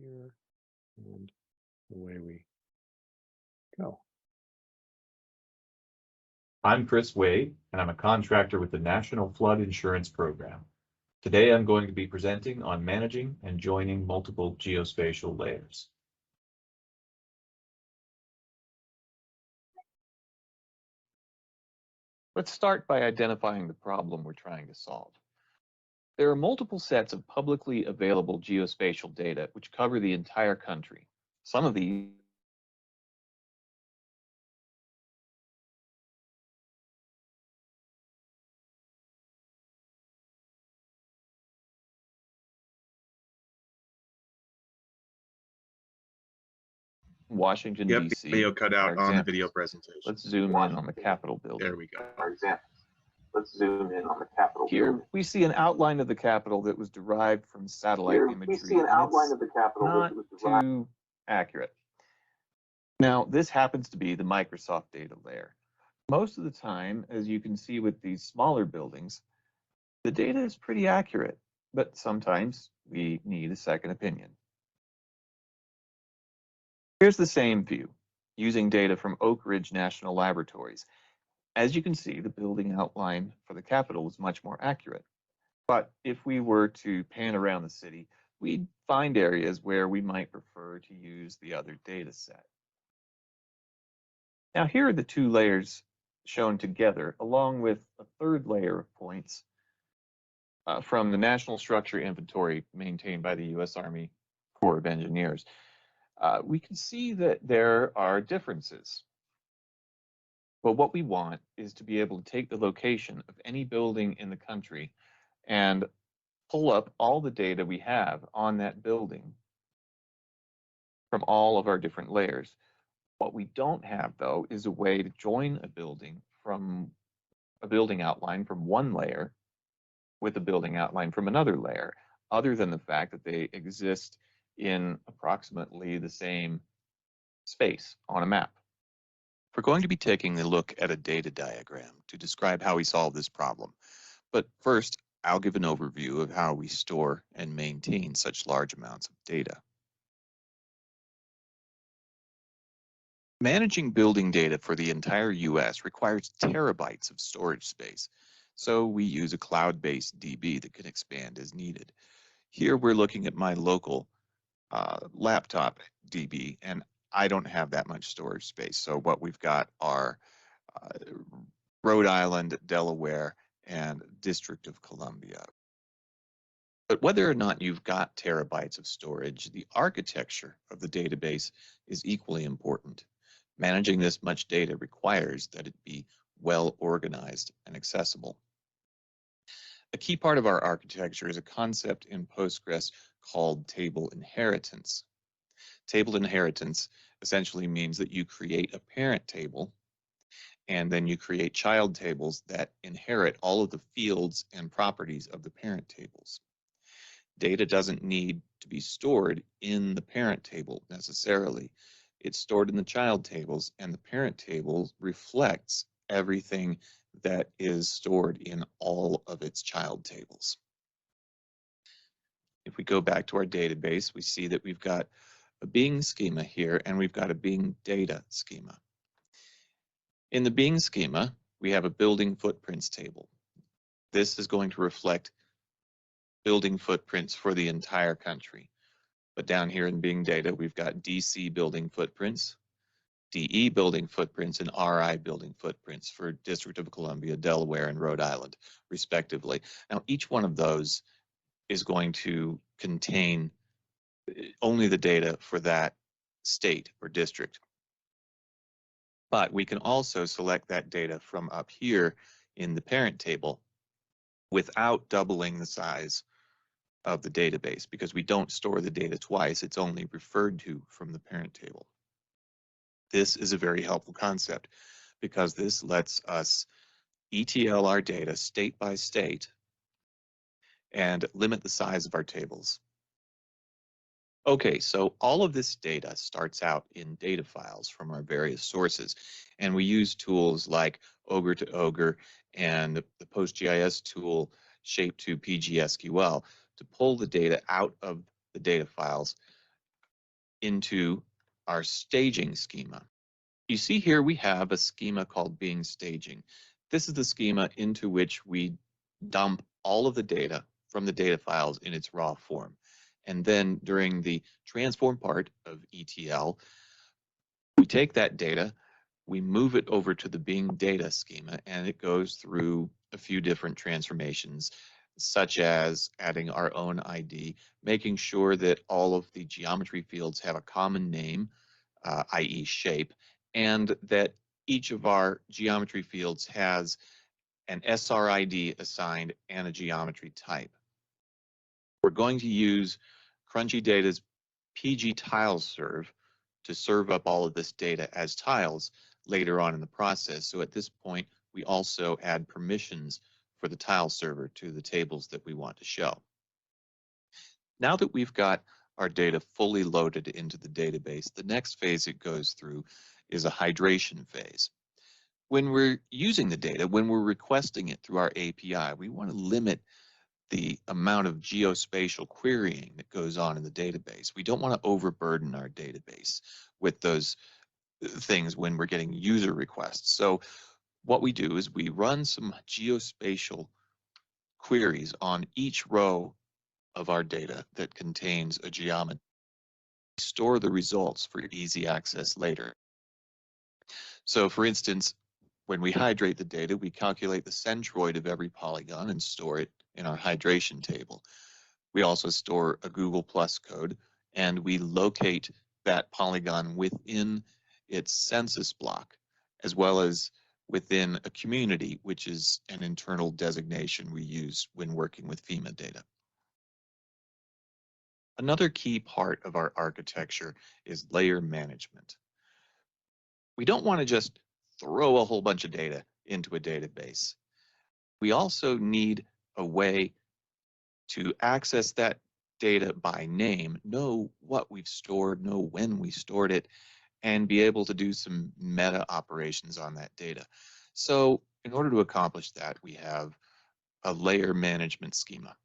here, and away we go. I'm Chris Wade, and I'm a contractor with the National Flood Insurance Program. Today I'm going to be presenting on managing and joining multiple geospatial layers. Let's start by identifying the problem we're trying to solve. There are multiple sets of publicly available geospatial data which cover the entire country. Some of these Washington, D.C. Video cut out on the video presentation. Let's zoom in on the Capitol building. There we go. For example, let's zoom in on the Capitol Here building. we see an outline of the Capitol that was derived from satellite imagery. We see an outline of the Capitol not that was derived. too accurate. Now, this happens to be the Microsoft data layer. Most of the time, as you can see with these smaller buildings, the data is pretty accurate, but sometimes we need a second opinion. Here's the same view, using data from Oak Ridge National Laboratories. As you can see, the building outline for the Capitol is much more accurate. But if we were to pan around the city, we'd find areas where we might prefer to use the other data set. Now here are the two layers shown together, along with a third layer of points from the National Structure Inventory maintained by the U.S. Army Corps of Engineers. We can see that there are differences. But what we want is to be able to take the location of any building in the country and pull up all the data we have on that building from all of our different layers. What we don't have, though, is a way to join a building outline from one layer with a building outline from another layer, other than the fact that they exist in approximately the same space on a map. We're going to be taking a look at a data diagram to describe how we solve this problem. But first, I'll give an overview of how we store and maintain such large amounts of data. Managing building data for the entire US requires terabytes of storage space, so we use a cloud-based DB that can expand as needed. Here we're looking at my local laptop DB, and I don't have that much storage space. So what we've got are Rhode Island, Delaware, and District of Columbia. But whether or not you've got terabytes of storage, the architecture of the database is equally important. Managing this much data requires that it be well organized and accessible. A key part of our architecture is a concept in Postgres called table inheritance. Table inheritance essentially means that you create a parent table and then you create child tables that inherit all of the fields and properties of the parent tables. Data doesn't need to be stored in the parent table necessarily. It's stored in the child tables, and the parent table reflects everything that is stored in all of its child tables. If we go back to our database, we see that we've got a Bing schema here, and we've got a Bing data schema. In the Bing schema, we have a building footprints table. This is going to reflect building footprints for the entire country. But down here in Bing data, we've got DC building footprints, DE building footprints, and RI building footprints for District of Columbia, Delaware, and Rhode Island, respectively. Now, each one of those is going to contain only the data for that state or district. But we can also select that data from up here in the parent table without doubling the size of the database, because we don't store the data twice. It's only referred to from the parent table. This is a very helpful concept because this lets us ETL our data state by state and limit the size of our tables. Okay, so all of this data starts out in data files from our various sources, and we use tools like Ogre to Ogre and the PostGIS tool Shape2 PGSQL to pull the data out of the data files into our staging schema. You see here we have a schema called being staging. This is the schema into which we dump all of the data from the data files in its raw form. And then during the transform part of ETL, we take that data, we move it over to the being data schema, and it goes through a few different transformations, such as adding our own ID, making sure that all of the geometry fields have a common name, i.e. shape, and that each of our geometry fields has an SRID assigned and a geometry type. We're going to use Crunchy Data's PG tiles serve to serve up all of this data as tiles later on in the process. So at this point, we also add permissions for the tile server to the tables that we want to show. Now that we've got our data fully loaded into the database, the next phase it goes through is a hydration phase. When we're using the data, when we're requesting it through our API, we want to limit the amount of geospatial querying that goes on in the database. We don't want to overburden our database with those things when we're getting user requests. So what we do is we run some geospatial queries on each row of our data that contains a geometry. Store the results for easy access later. So for instance, when we hydrate the data, we calculate the centroid of every polygon and store it in our hydration table. We also store a Google Plus code, and we locate that polygon within its census block, as well as within a community, which is an internal designation we use when working with FEMA data. Another key part of our architecture is layer management. We don't want to just throw a whole bunch of data into a database. We also need a way to access that data by name, know what we've stored, know when we stored it, and be able to do some meta operations on that data. So in order to accomplish that, we have a layer management schema.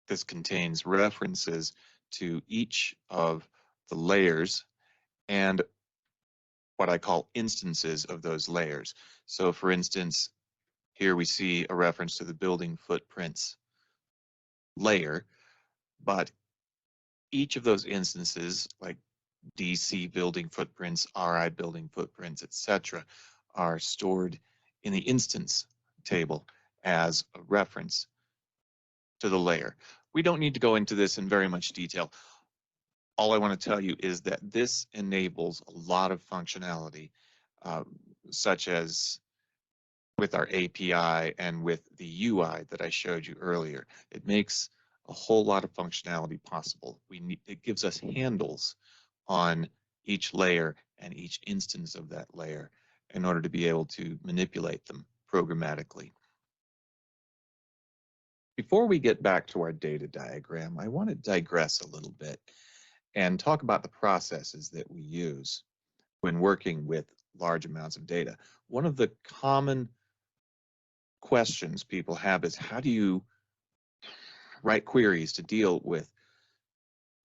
This contains references to each of the layers and what I call instances of those layers. So for instance, here we see a reference to the building footprints layer, but each of those instances, like DC building footprints, RI building footprints, etc., are stored in the instance table as a reference to the layer. We don't need to go into this in very much detail. All I want to tell you is that this enables a lot of functionality, such as with our API and with the UI that I showed you earlier. It makes a whole lot of functionality possible. It gives us handles on each layer and each instance of that layer in order to be able to manipulate them programmatically. Before we get back to our data diagram, I want to digress a little bit and talk about the processes that we use when working with large amounts of data. One of the common questions people have is, how do you write queries to deal with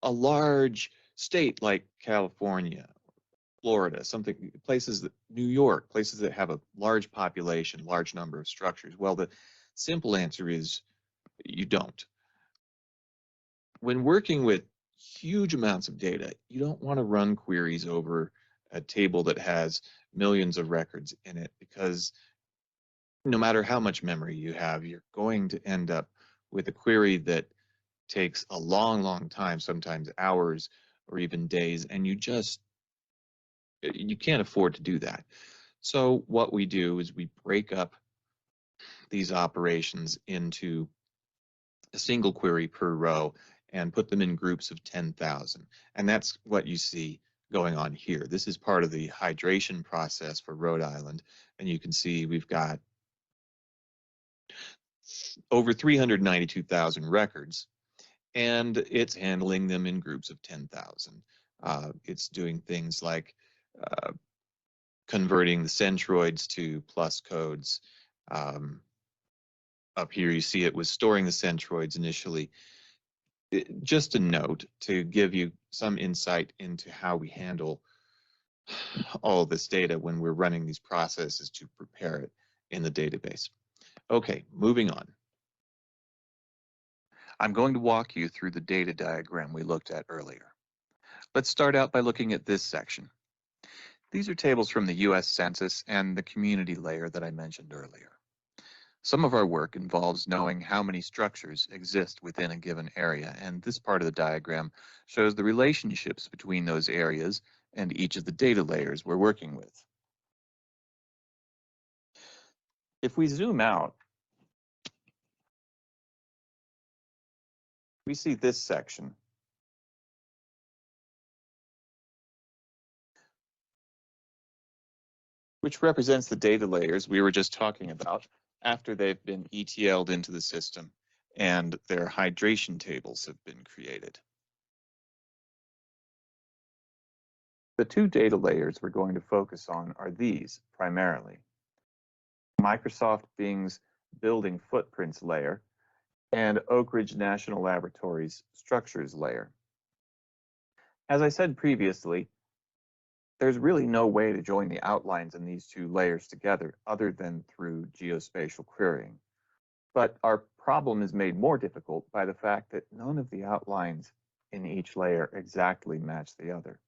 a large state like California, Florida, places that New York, places that have a large population, large number of structures? Well, the simple answer is you don't. When working with huge amounts of data, you don't want to run queries over a table that has millions of records in it, because no matter how much memory you have, you're going to end up with a query that takes a long, long time, sometimes hours or even days, and you can't afford to do that. So what we do is we break up these operations into a single query per row and put them in groups of 10,000. And that's what you see going on here. This is part of the hydration process for Rhode Island. And you can see we've got over 392,000 records, and it's handling them in groups of 10,000. It's doing things like converting the centroids to plus codes. Up here you see it was storing the centroids initially Just a note to give you some insight into how we handle all this data when we're running these processes to prepare it in the database. Okay, moving on. I'm going to walk you through the data diagram we looked at earlier. Let's start out by looking at this section. These are tables from the US Census and the community layer that I mentioned earlier. Some of our work involves knowing how many structures exist within a given area, and this part of the diagram shows the relationships between those areas and each of the data layers we're working with. If we zoom out, we see this section, which represents the data layers we were just talking about after they've been ETL'd into the system and their hydration tables have been created. The two data layers we're going to focus on are these primarily: Microsoft Bing's Building Footprints layer and Oak Ridge National Laboratory's Structures layer. As I said previously, there's really no way to join the outlines in these two layers together other than through geospatial querying. But our problem is made more difficult by the fact that none of the outlines in each layer exactly match the other.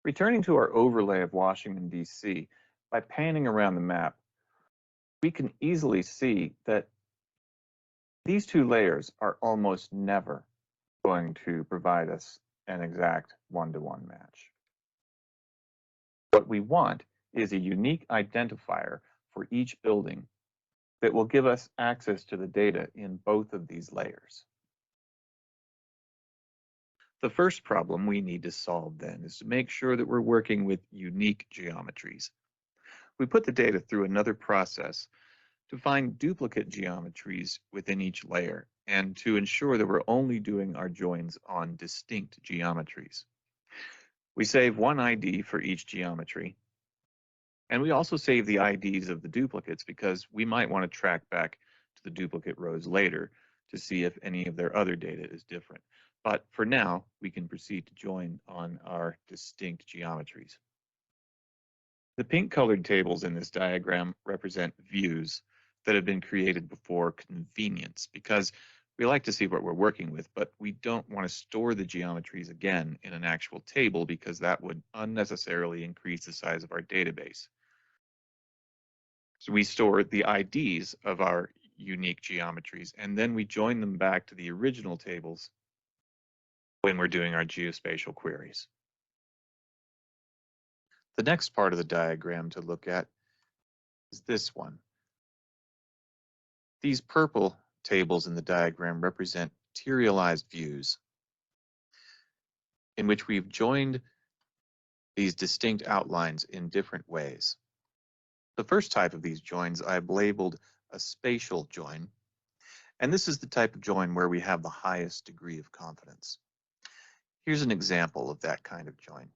Returning to our overlay of Washington, D.C., by panning around the map, we can easily see that these two layers are almost never going to provide us an exact one-to-one match. What we want is a unique identifier for each building that will give us access to the data in both of these layers. The first problem we need to solve then is to make sure that we're working with unique geometries. We put the data through another process to find duplicate geometries within each layer and to ensure that we're only doing our joins on distinct geometries. We save one ID for each geometry, and we also save the IDs of the duplicates because we might want to track back to the duplicate rows later to see if any of their other data is different. But for now, we can proceed to join on our distinct geometries. The pink colored tables in this diagram represent views that have been created before convenience because we like to see what we're working with, but we don't want to store the geometries again in an actual table because that would unnecessarily increase the size of our database. So we store the IDs of our unique geometries, and then we join them back to the original tables when we're doing our geospatial queries. The next part of the diagram to look at is this one. These purple tables in the diagram represent materialized views in which we've joined these distinct outlines in different ways. The first type of these joins I've labeled a spatial join, and this is the type of join where we have the highest degree of confidence. Here's an example of that kind of join.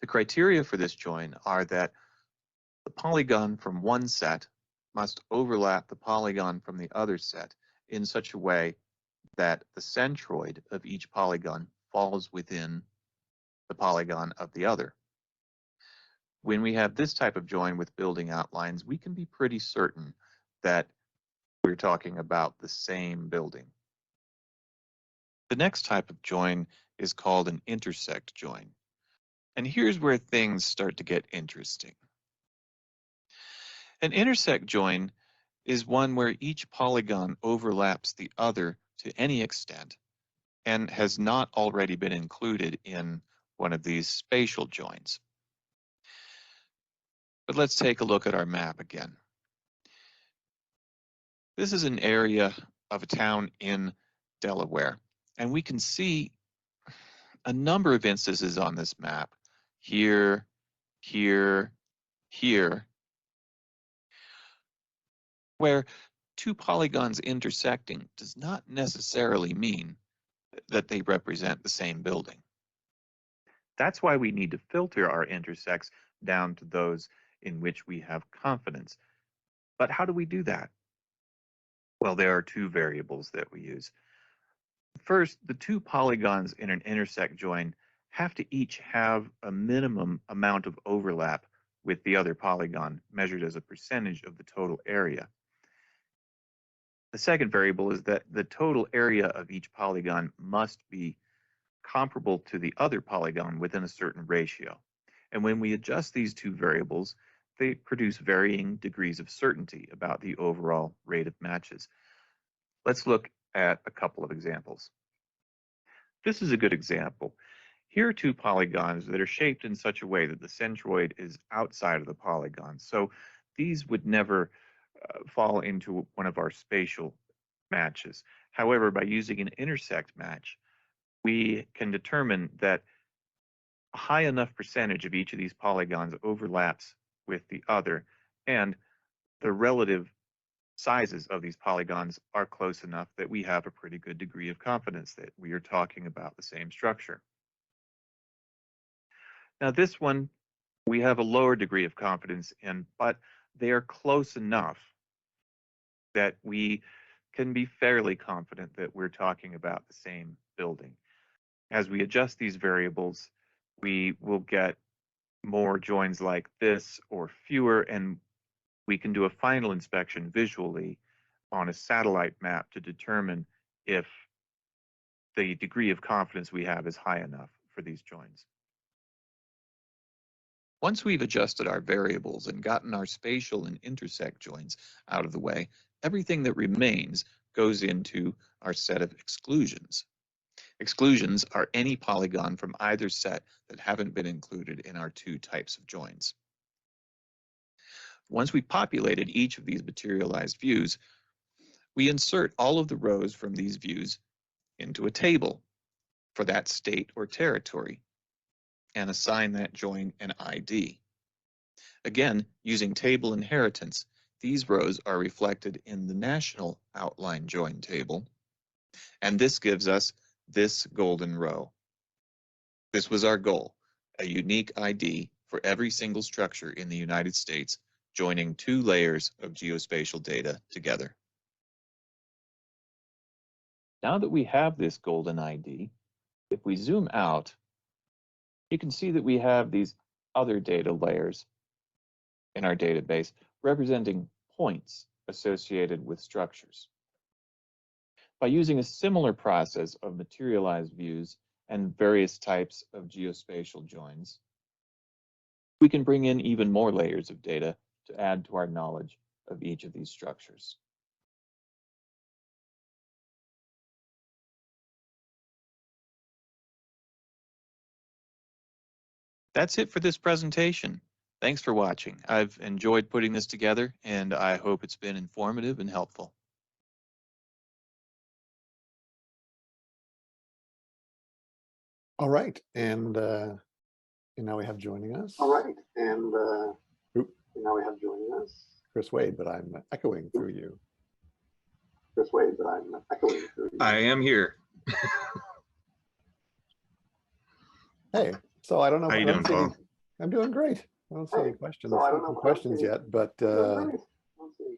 The criteria for this join are that the polygon from one set must overlap the polygon from the other set in such a way that the centroid of each polygon falls within the polygon of the other. When we have this type of join with building outlines, we can be pretty certain that we're talking about the same building. The next type of join is called an intersect join. And here's where things start to get interesting. An intersect join is one where each polygon overlaps the other to any extent and has not already been included in one of these spatial joins. But let's take a look at our map again. This is an area of a town in Delaware, and we can see a number of instances on this map, here, here, here, where two polygons intersecting does not necessarily mean that they represent the same building. That's why we need to filter our intersects down to those in which we have confidence. But how do we do that? Well, there are two variables that we use. First, the two polygons in an intersect join have to each have a minimum amount of overlap with the other polygon, measured as a percentage of the total area. The second variable is that the total area of each polygon must be comparable to the other polygon within a certain ratio. And when we adjust these two variables, they produce varying degrees of certainty about the overall rate of matches. Let's look at a couple of examples. This is a good example. Here are two polygons that are shaped in such a way that the centroid is outside of the polygon. So these would never fall into one of our spatial matches. However, by using an intersect match, we can determine that a high enough percentage of each of these polygons overlaps with the other, and the relative sizes of these polygons are close enough that we have a pretty good degree of confidence that we are talking about the same structure. Now this one, we have a lower degree of confidence in, but they are close enough that we can be fairly confident that we're talking about the same building. As we adjust these variables, we will get more joins like this or fewer, and we can do a final inspection visually on a satellite map to determine if the degree of confidence we have is high enough for these joins. Once we've adjusted our variables and gotten our spatial and intersect joins out of the way, everything that remains goes into our set of exclusions. Exclusions are any polygon from either set that haven't been included in our two types of joins. Once we populated each of these materialized views, we insert all of the rows from these views into a table for that state or territory and assign that join an ID. Again, using table inheritance, these rows are reflected in the national outline join table, and this gives us this golden row. This was our goal, a unique ID for every single structure in the United States, joining two layers of geospatial data together. Now that we have this golden ID, if we zoom out, you can see that we have these other data layers in our database representing points associated with structures. By using a similar process of materialized views and various types of geospatial joins, we can bring in even more layers of data to add to our knowledge of each of these structures. That's it for this presentation. Thanks for watching. I've enjoyed putting this together, and I hope it's been informative and helpful. All right, and now we have joining us. All right, and Oop. now we have joining us Chris Wade, but I'm echoing through you. Chris Wade, but I'm echoing through you. I am here. Hey, so I don't know. How you I don't doing, see Paul? I'm doing great. I don't see any questions, So I don't know questions yet, but I don't see any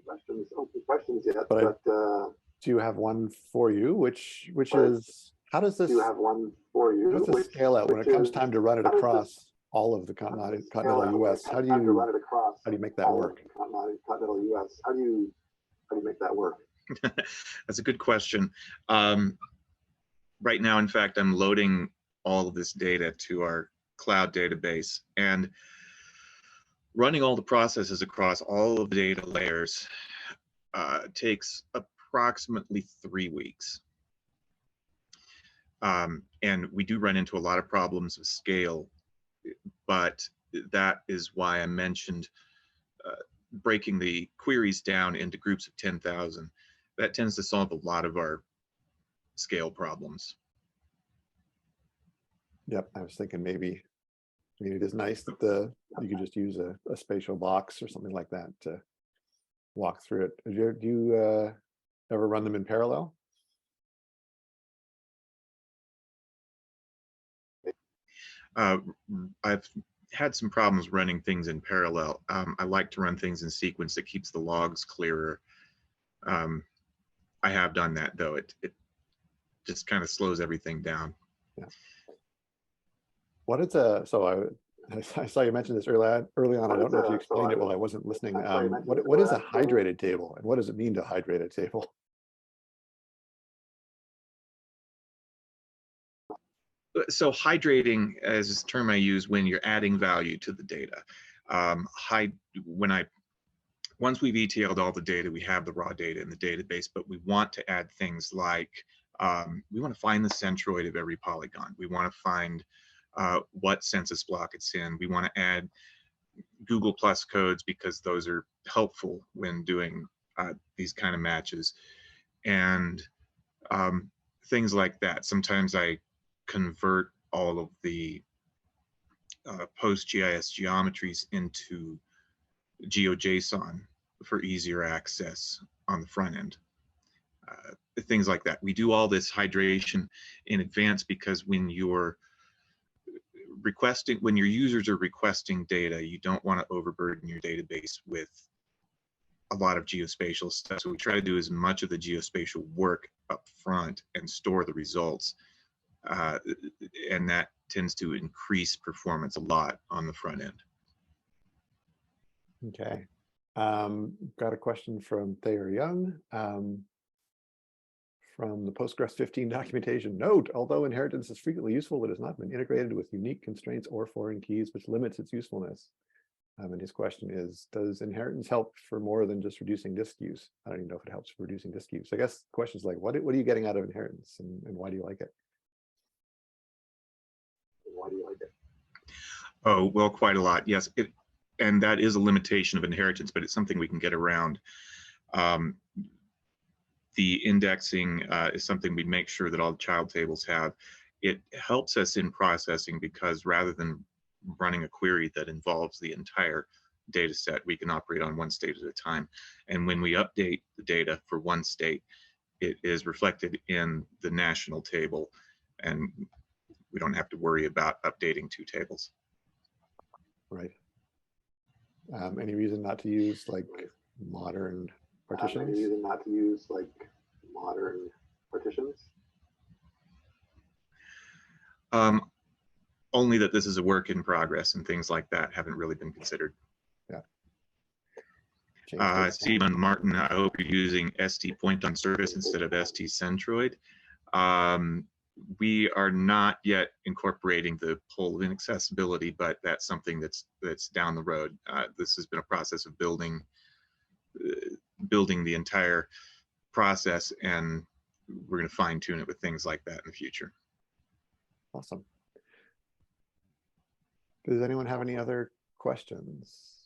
questions yet, But but do you have one for you? Which But is, how does this, do you have one for you? how does this scale out when it comes time to run it how does across all of the continental US? How do you make that work? Continental US. How do you make that work? That's a good question. Right now, in fact, I'm loading all of this data to our cloud database, and running all the processes across all of the data layers takes approximately 3 weeks. And we do run into a lot of problems with scale, but that is why I mentioned breaking the queries down into groups of 10,000. That tends to solve a lot of our scale problems. Yep, I was thinking maybe, I mean, it is nice that you could just use a spatial box or something like that to walk through it. Do you ever run them in parallel? I've had some problems running things in parallel. I like to run things in sequence that keeps the logs clearer. I have done that, though. It just kind of slows everything down. What is I saw you mention this early on. I don't know if you explained it while I wasn't listening. What is a hydrated table, and what does it mean to hydrate a table? So hydrating is a term I use when you're adding value to the data. Once we've ETL'd all the data, we have the raw data in the database, but we want to add things like, we want to find the centroid of every polygon. We want to find what census block it's in. We want to add Google Plus codes because those are helpful when doing these kind of matches. And things like that. Sometimes I convert all of the post-GIS geometries into GeoJSON for easier access on the front end. Things like that. We do all this hydration in advance because when your users are requesting data, you don't want to overburden your database with a lot of geospatial stuff. So we try to do as much of the geospatial work up front and store the results. And that tends to increase performance a lot on the front end. Okay. Got a question from Thayer Young. From the Postgres 15 documentation, note, although inheritance is frequently useful, it has not been integrated with unique constraints or foreign keys, which limits its usefulness. And his question is, does inheritance help for more than just reducing disk use? I don't even know if it helps for reducing disk use. I guess the question is like, what are you getting out of inheritance, and why do you like it? Why do you like it? Oh, well, quite a lot, yes. And that is a limitation of inheritance, but it's something we can get around. The indexing is something we make sure that all the child tables have. It helps us in processing because rather than running a query that involves the entire data set, we can operate on one state at a time. And when we update the data for one state, it is reflected in the national table, and we don't have to worry about updating two tables. Right. Any reason not to use like modern partitions? Any reason not to use like modern partitions? Only that this is a work in progress and things like that haven't really been considered. Yeah. Stephen Martin, I hope you're using ST point on service instead of ST centroid. We are not yet incorporating the whole inaccessibility, but that's something that's down the road. This has been a process of building the entire process, and we're going to fine tune it with things like that in the future. Awesome. Does anyone have any other questions?